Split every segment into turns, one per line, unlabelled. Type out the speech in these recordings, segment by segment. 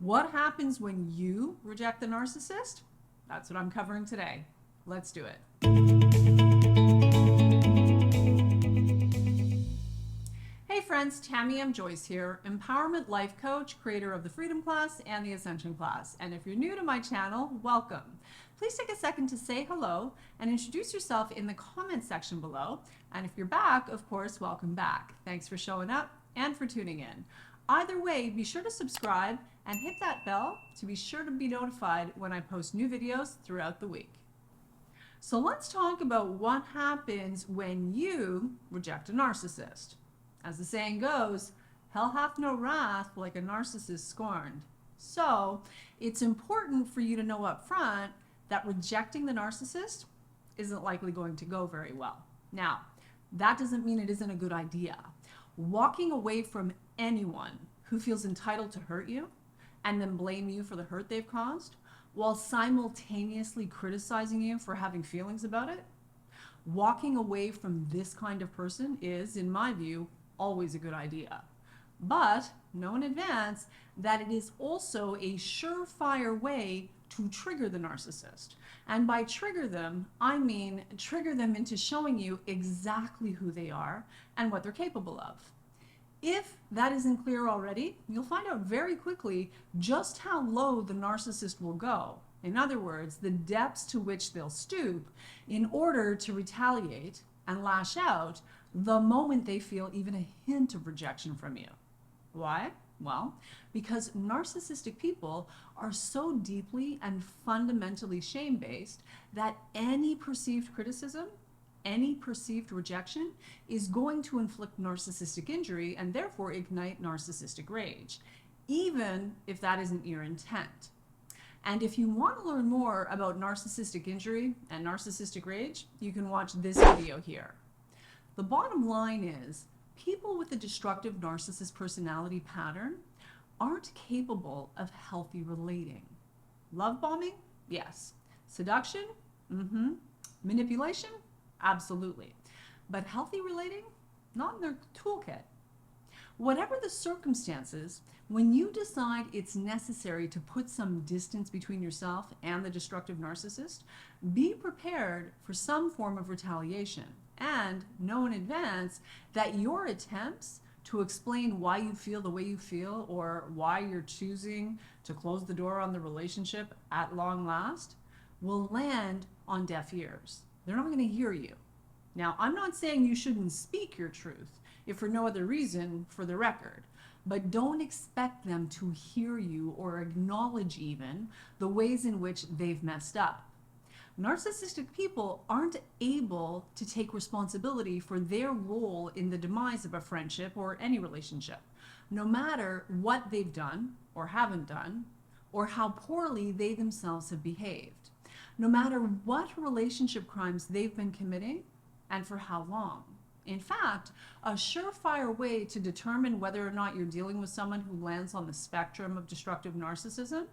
What happens when you reject the narcissist? That's what I'm covering today. Let's do it. Hey friends, Tamie M. Joyce here, empowerment life coach, creator of the Freedom class and the Ascension class. And if you're new to my channel, welcome. Please take a second to say hello and introduce yourself in the comment section below. And if you're back, of course, welcome back. Thanks for showing up and for tuning in. Either way, be sure to subscribe and hit that bell to be sure to be notified when I post new videos throughout the week. So let's talk about what happens when you reject a narcissist. As the saying goes, hell hath no wrath like a narcissist scorned. So it's important for you to know up front that rejecting the narcissist isn't likely going to go very well. Now, that doesn't mean it isn't a good idea. Walking away from anyone who feels entitled to hurt you and then blame you for the hurt they've caused while simultaneously criticizing you for having feelings about it, walking away from this kind of person is, in my view, always a good idea. But know in advance that it is also a surefire way to trigger the narcissist. And by trigger them, I mean trigger them into showing you exactly who they are and what they're capable of. If that isn't clear already, you'll find out very quickly just how low the narcissist will go. In other words, the depths to which they'll stoop in order to retaliate and lash out the moment they feel even a hint of rejection from you. Why? Well, because narcissistic people are so deeply and fundamentally shame-based that any perceived criticism, any perceived rejection is going to inflict narcissistic injury and therefore ignite narcissistic rage, even if that isn't your intent. And if you want to learn more about narcissistic injury and narcissistic rage, you can watch this video here. The bottom line is, people with a destructive narcissist personality pattern aren't capable of healthy relating. Love bombing? Yes. Seduction? Mm-hmm. Manipulation? Absolutely. But healthy relating? Not in their toolkit. Whatever the circumstances, when you decide it's necessary to put some distance between yourself and the destructive narcissist, be prepared for some form of retaliation. And know in advance that your attempts to explain why you feel the way you feel or why you're choosing to close the door on the relationship at long last will land on deaf ears. They're not going to hear you. Now, I'm not saying you shouldn't speak your truth, if for no other reason, for the record, but don't expect them to hear you or acknowledge even the ways in which they've messed up. Narcissistic people aren't able to take responsibility for their role in the demise of a friendship or any relationship, no matter what they've done or haven't done, or how poorly they themselves have behaved, no matter what relationship crimes they've been committing and for how long. In fact, a surefire way to determine whether or not you're dealing with someone who lands on the spectrum of destructive narcissism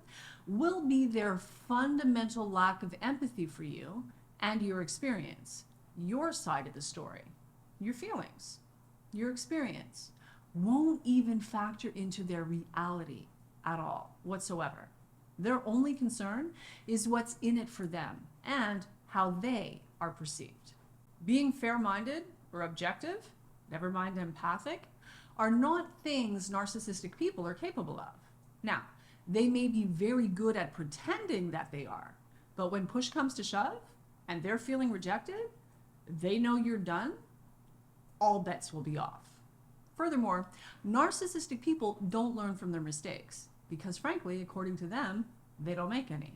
will be their fundamental lack of empathy for you and your experience, your side of the story. Your feelings, your experience won't even factor into their reality at all whatsoever. Their only concern is what's in it for them and how they are perceived. Being fair-minded or objective, never mind empathic, are not things narcissistic people are capable of. Now, they may be very good at pretending that they are, but when push comes to shove and they're feeling rejected, they know you're done, all bets will be off. Furthermore, narcissistic people don't learn from their mistakes because, frankly, according to them, they don't make any.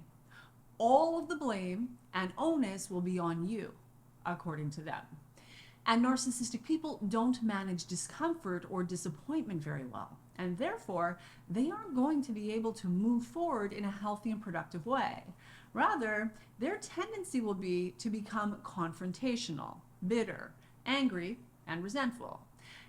All of the blame and onus will be on you, according to them. And narcissistic people don't manage discomfort or disappointment very well, and therefore they aren't going to be able to move forward in a healthy and productive way. Rather, their tendency will be to become confrontational, bitter, angry, and resentful.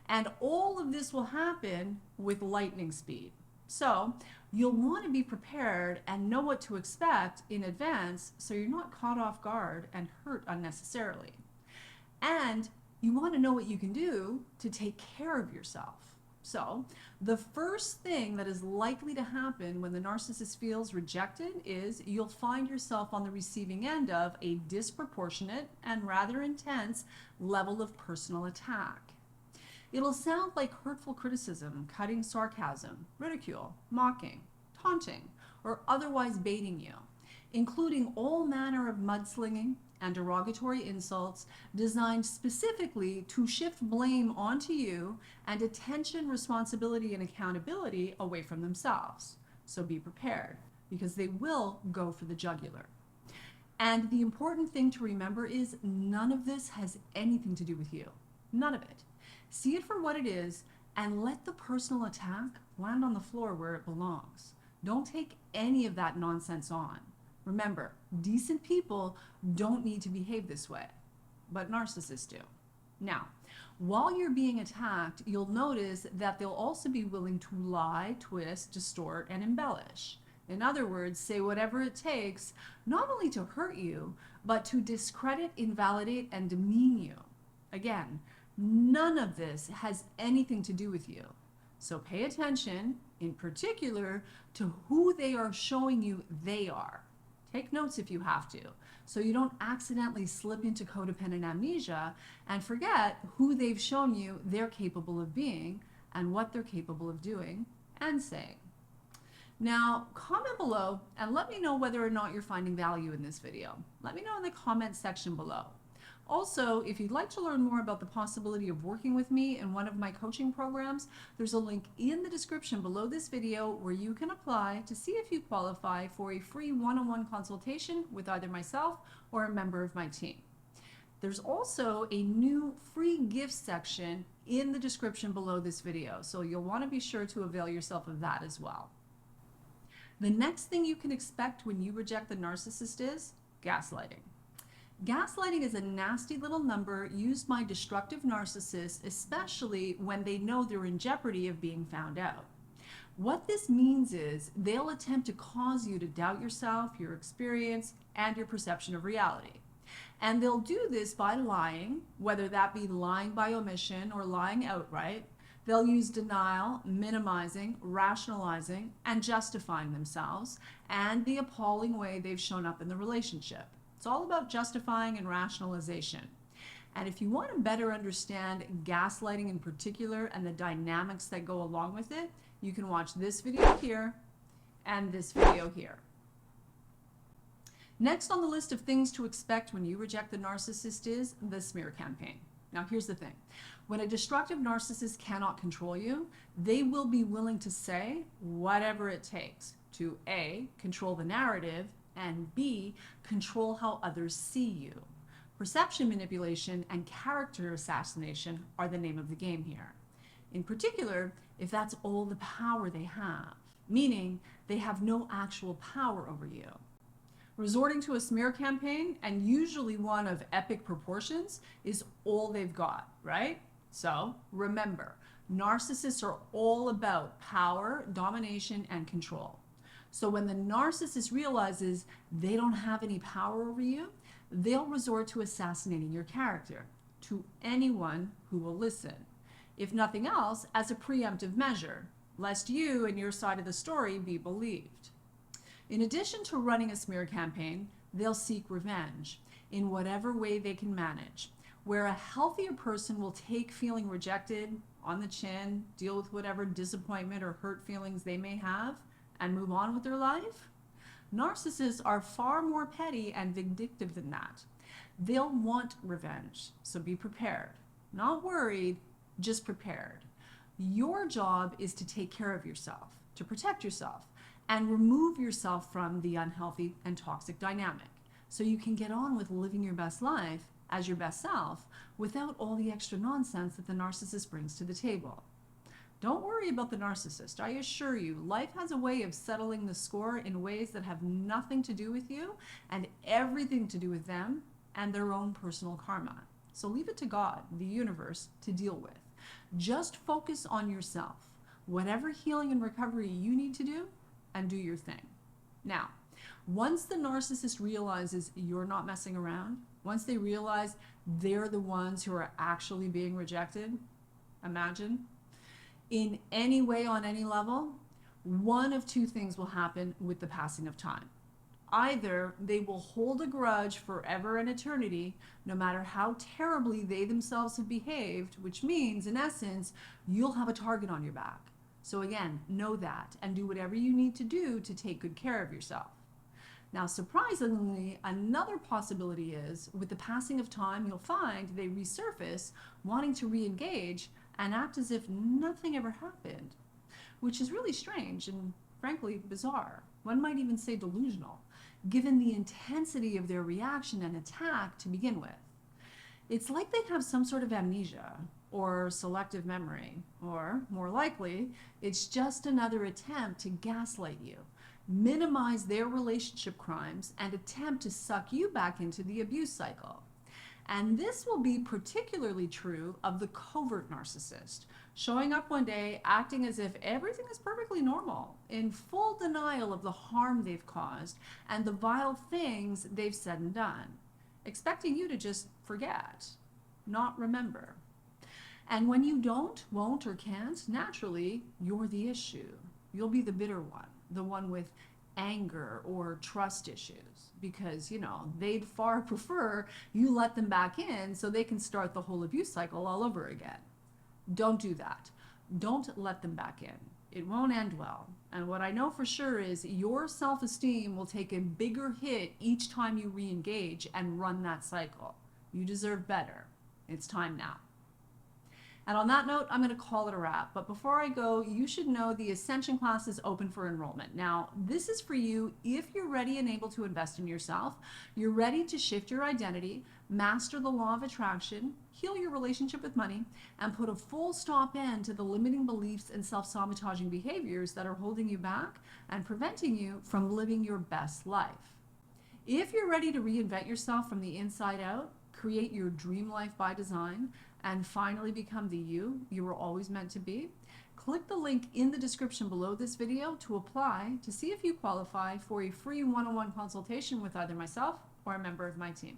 And all of this will happen with lightning speed. So you'll want to be prepared and know what to expect in advance so you're not caught off guard and hurt unnecessarily. And you want to know what you can do to take care of yourself. So the first thing that is likely to happen when the narcissist feels rejected is you'll find yourself on the receiving end of a disproportionate and rather intense level of personal attack. It'll sound like hurtful criticism, cutting sarcasm, ridicule, mocking, taunting, or otherwise baiting you, including all manner of mudslinging and derogatory insults designed specifically to shift blame onto you and attention, responsibility, and accountability away from themselves. So be prepared, because they will go for the jugular. And the important thing to remember is none of this has anything to do with you. None of it. See it for what it is and let the personal attack land on the floor where it belongs. Don't take any of that nonsense on. Remember, decent people don't need to behave this way, but narcissists do. Now, while you're being attacked, you'll notice that they'll also be willing to lie, twist, distort, and embellish. In other words, say whatever it takes, not only to hurt you, but to discredit, invalidate, and demean you. Again, none of this has anything to do with you. So pay attention, in particular, to who they are showing you they are. Take notes if you have to, so you don't accidentally slip into codependent amnesia and forget who they've shown you they're capable of being and what they're capable of doing and saying. Now, comment below and let me know whether or not you're finding value in this video. Let me know in the comment section below. Also, if you'd like to learn more about the possibility of working with me in one of my coaching programs, there's a link in the description below this video where you can apply to see if you qualify for a free one-on-one consultation with either myself or a member of my team. There's also a new free gift section in the description below this video, so you'll want to be sure to avail yourself of that as well. The next thing you can expect when you reject the narcissist is gaslighting. Gaslighting is a nasty little number used by destructive narcissists, especially when they know they're in jeopardy of being found out. What this means is they'll attempt to cause you to doubt yourself, your experience, and your perception of reality. And they'll do this by lying, whether that be lying by omission or lying outright. They'll use denial, minimizing, rationalizing, and justifying themselves and the appalling way they've shown up in the relationship. It's all about justifying and rationalization. And if you want to better understand gaslighting in particular and the dynamics that go along with it, you can watch this video here and this video here. Next on the list of things to expect when you reject the narcissist is the smear campaign. Now here's the thing. When a destructive narcissist cannot control you, they will be willing to say whatever it takes to A, control the narrative, and B, control how others see you. Perception manipulation and character assassination are the name of the game here. In particular, if that's all the power they have, meaning they have no actual power over you. Resorting to a smear campaign, and usually one of epic proportions, is all they've got, right? So remember, narcissists are all about power, domination, and control. So when the narcissist realizes they don't have any power over you, they'll resort to assassinating your character to anyone who will listen. If nothing else, as a preemptive measure, lest you and your side of the story be believed. In addition to running a smear campaign, they'll seek revenge in whatever way they can manage, where a healthier person will take feeling rejected on the chin, deal with whatever disappointment or hurt feelings they may have, and move on with their life. Narcissists are far more petty and vindictive than that. They'll want revenge, so be prepared. Not worried, just prepared. Your job is to take care of yourself, to protect yourself, and remove yourself from the unhealthy and toxic dynamic, so you can get on with living your best life as your best self without all the extra nonsense that the narcissist brings to the table. Don't worry about the narcissist. I assure you, life has a way of settling the score in ways that have nothing to do with you and everything to do with them and their own personal karma. So leave it to God, the universe, to deal with. Just focus on yourself. Whatever healing and recovery you need to do, and do your thing. Now, once the narcissist realizes you're not messing around, once they realize they're the ones who are actually being rejected, imagine, in any way on any level, one of two things will happen with the passing of time. Either they will hold a grudge forever and eternity, no matter how terribly they themselves have behaved, which means, in essence, you'll have a target on your back. So again, know that and do whatever you need to do to take good care of yourself. Now, surprisingly, another possibility is with the passing of time, you'll find they resurface wanting to re-engage and act as if nothing ever happened, which is really strange and frankly bizarre. One might even say delusional, given the intensity of their reaction and attack to begin with. It's like they have some sort of amnesia or selective memory, or more likely, it's just another attempt to gaslight you, minimize their relationship crimes, and attempt to suck you back into the abuse cycle. And this will be particularly true of the covert narcissist, showing up one day acting as if everything is perfectly normal, in full denial of the harm they've caused and the vile things they've said and done, expecting you to just forget, not remember. And when you don't, won't, or can't, naturally, you're the issue. You'll be the bitter one, the one with anger or trust issues, because, they'd far prefer you let them back in so they can start the whole abuse cycle all over again. Don't do that. Don't let them back in. It won't end well. And what I know for sure is your self-esteem will take a bigger hit each time you re-engage and run that cycle. You deserve better. It's time now. And on that note, I'm going to call it a wrap. But before I go, you should know the Ascension class is open for enrollment. Now, this is for you if you're ready and able to invest in yourself, you're ready to shift your identity, master the law of attraction, heal your relationship with money, and put a full stop end to the limiting beliefs and self-sabotaging behaviors that are holding you back and preventing you from living your best life. If you're ready to reinvent yourself from the inside out, create your dream life by design, and finally become the you were always meant to be, click the link in the description below this video to apply to see if you qualify for a free one-on-one consultation with either myself or a member of my team.